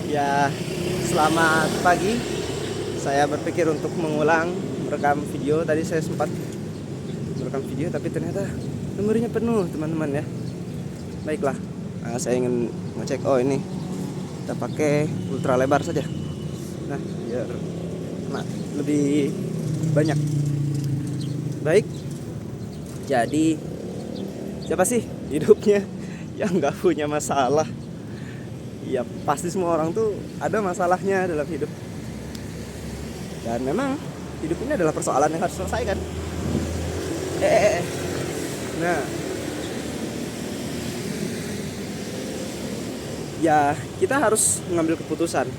Ya, selamat pagi. Saya berpikir untuk mengulang merekam video. Tadi saya sempat merekam video, tapi ternyata memorinya penuh, teman-teman ya. Baiklah, saya ingin ngecek. Oh, ini kita pakai ultra lebar saja. Nah, biar lebih banyak. Baik. Jadi, siapa sih hidupnya yang nggak punya masalah? Ya, pasti semua orang tuh ada masalahnya dalam hidup. Dan memang hidup ini adalah persoalan yang harus diselesaikan. Nah, ya kita harus mengambil keputusan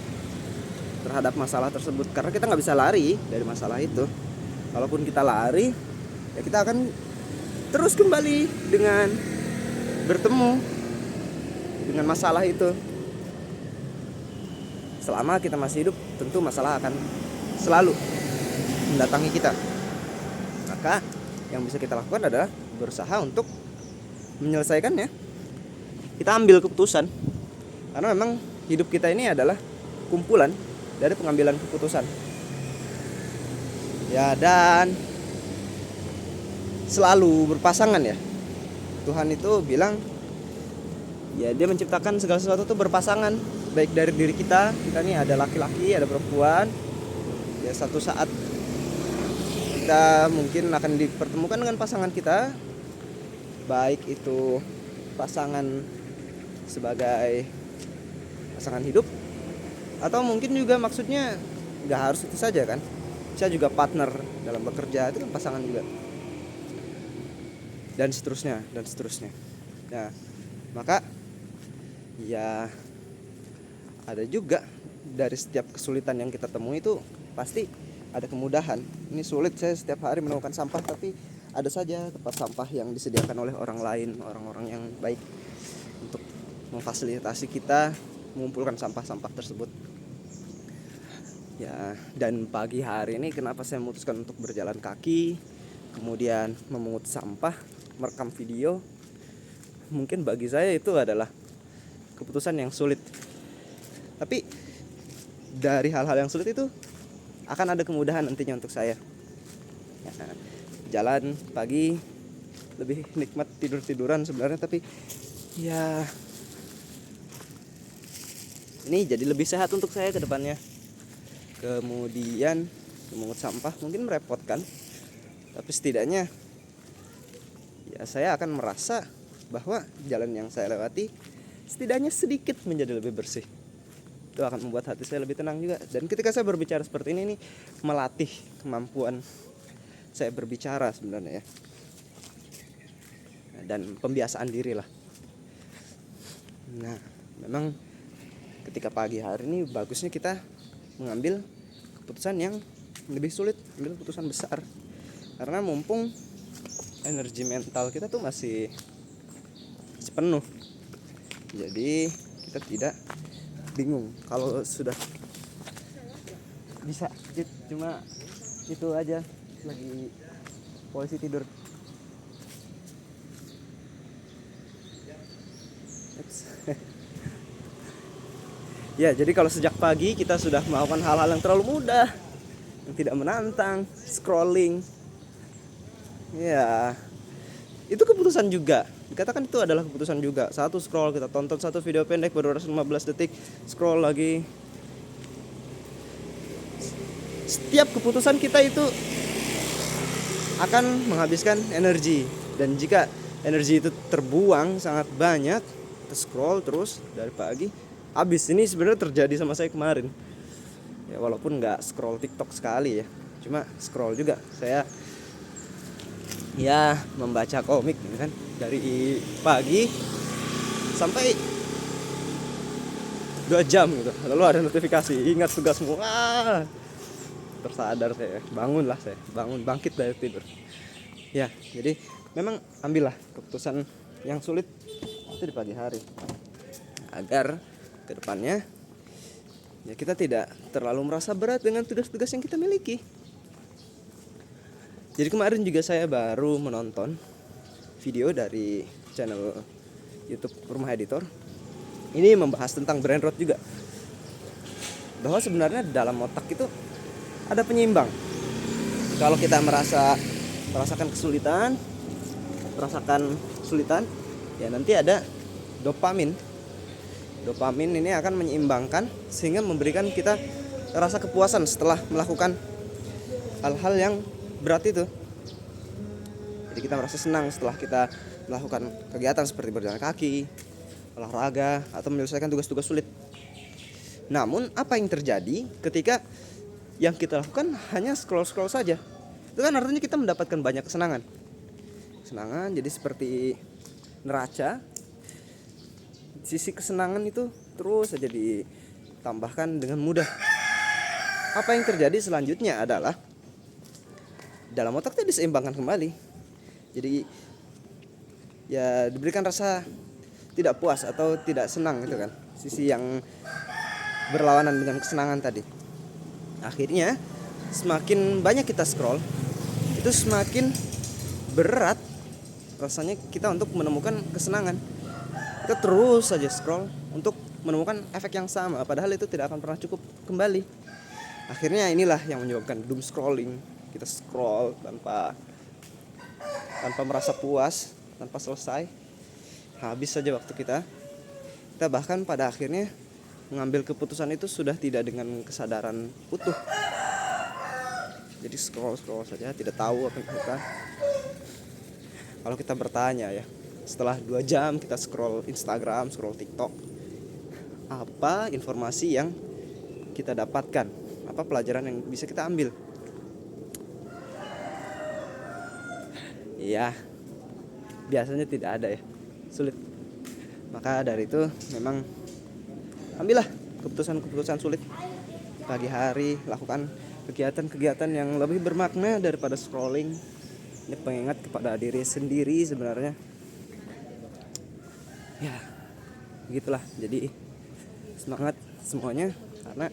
terhadap masalah tersebut, karena kita nggak bisa lari dari masalah itu. Kalaupun kita lari, ya kita akan terus kembali dengan bertemu dengan masalah itu. Selama kita masih hidup, tentu masalah akan selalu mendatangi kita. Maka yang bisa kita lakukan adalah berusaha untuk menyelesaikannya. Kita ambil keputusan, karena memang hidup kita ini adalah kumpulan dari pengambilan keputusan. Ya, dan selalu berpasangan ya. Tuhan itu bilang, ya dia menciptakan segala sesuatu itu berpasangan. Baik dari diri kita ini ada laki-laki, ada perempuan. Ya, satu saat kita mungkin akan dipertemukan dengan pasangan kita, baik itu pasangan sebagai pasangan hidup, atau mungkin juga maksudnya nggak harus itu saja kan, bisa juga partner dalam bekerja, itu kan pasangan juga, dan seterusnya. Nah, maka ya ada juga dari setiap kesulitan yang kita temui itu pasti ada kemudahan. Ini sulit, saya setiap hari menemukan sampah, tapi ada saja tempat sampah yang disediakan oleh orang lain, orang-orang yang baik untuk memfasilitasi kita mengumpulkan sampah-sampah tersebut. Ya, dan pagi hari ini kenapa saya memutuskan untuk berjalan kaki, kemudian memungut sampah, merekam video? Mungkin bagi saya itu adalah keputusan yang sulit. Tapi dari hal-hal yang sulit itu akan ada kemudahan nantinya untuk saya. Ya, jalan pagi lebih nikmat tidur-tiduran sebenarnya, tapi ya ini jadi lebih sehat untuk saya ke depannya. Kemudian memungut sampah mungkin merepotkan, tapi setidaknya ya saya akan merasa bahwa jalan yang saya lewati setidaknya sedikit menjadi lebih bersih. Itu akan membuat hati saya lebih tenang juga. Dan ketika saya berbicara seperti ini melatih kemampuan saya berbicara sebenarnya ya, dan pembiasaan diri lah. Nah, memang ketika pagi hari ini bagusnya kita mengambil keputusan yang lebih sulit, ambil keputusan besar, karena mumpung energi mental kita tuh masih penuh. Jadi kita tidak bingung kalau sudah bisa. Cuma itu aja, lagi polisi tidur. Ya, jadi kalau sejak pagi kita sudah melakukan hal-hal yang terlalu mudah, yang tidak menantang, scrolling, ya itu keputusan juga. Dikatakan itu adalah keputusan juga. Satu scroll, kita tonton satu video pendek berdurasi 15 detik, scroll lagi. Setiap keputusan kita itu akan menghabiskan energi, dan jika energi itu terbuang sangat banyak, kita scroll terus dari pagi, habis. Ini sebenarnya terjadi sama saya kemarin. Ya, walaupun nggak scroll TikTok sekali ya, cuma scroll juga. Saya ya membaca komik gitu kan, dari pagi sampai 2 jam gitu. Lalu ada notifikasi, ingat tugasmu. Tersadar saya, bangkit dari tidur. Ya, jadi memang ambillah keputusan yang sulit itu di pagi hari, agar kedepannya ya kita tidak terlalu merasa berat dengan tugas-tugas yang kita miliki. Jadi kemarin juga saya baru menonton video dari channel YouTube Rumah Editor. Ini membahas tentang brain rot juga. bahwa sebenarnya dalam otak itu ada penyeimbang. Kalau kita merasakan kesulitan, ya nanti ada dopamin. Dopamin ini akan menyeimbangkan sehingga memberikan kita rasa kepuasan setelah melakukan hal-hal yang berat itu. Jadi kita merasa senang setelah kita melakukan kegiatan seperti berjalan kaki, olahraga, atau menyelesaikan tugas-tugas sulit. Namun apa yang terjadi ketika yang kita lakukan hanya scroll-scroll saja? Itu kan artinya kita mendapatkan banyak kesenangan. Jadi seperti neraca. Sisi kesenangan itu terus saja ditambahkan dengan mudah. Apa yang terjadi selanjutnya adalah dalam otaknya diseimbangkan kembali. Jadi ya diberikan rasa tidak puas atau tidak senang gitu kan. Sisi yang berlawanan dengan kesenangan tadi. Akhirnya semakin banyak kita scroll, itu semakin berat rasanya kita untuk menemukan kesenangan. Kita terus saja scroll untuk menemukan efek yang sama, padahal itu tidak akan pernah cukup kembali. Akhirnya inilah yang menyebabkan doom scrolling. Kita scroll tanpa merasa puas, tanpa selesai. Habis saja waktu kita. Kita bahkan pada akhirnya mengambil keputusan itu sudah tidak dengan kesadaran utuh. Jadi scroll saja, tidak tahu apa yang kita. Kalau kita bertanya ya, setelah 2 jam kita scroll Instagram, scroll TikTok, apa informasi yang kita dapatkan? Apa pelajaran yang bisa kita ambil? Iya, biasanya tidak ada ya, sulit. Maka dari itu memang ambillah keputusan-keputusan sulit. Pagi hari lakukan kegiatan-kegiatan yang lebih bermakna daripada scrolling. Ini pengingat kepada diri sendiri sebenarnya. Ya, begitulah. Jadi semangat semuanya, karena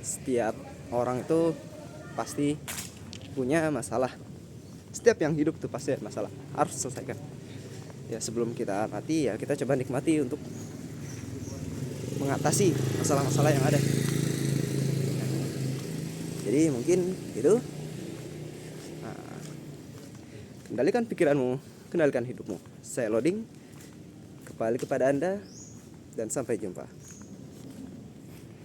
setiap orang itu pasti punya masalah. Setiap yang hidup tuh pasti ada masalah, harus selesaikan. Ya sebelum kita mati ya kita coba nikmati untuk mengatasi masalah-masalah yang ada. Jadi mungkin itu. Nah, kendalikan pikiranmu, kendalikan hidupmu. Saya loading kembali kepada Anda dan sampai jumpa.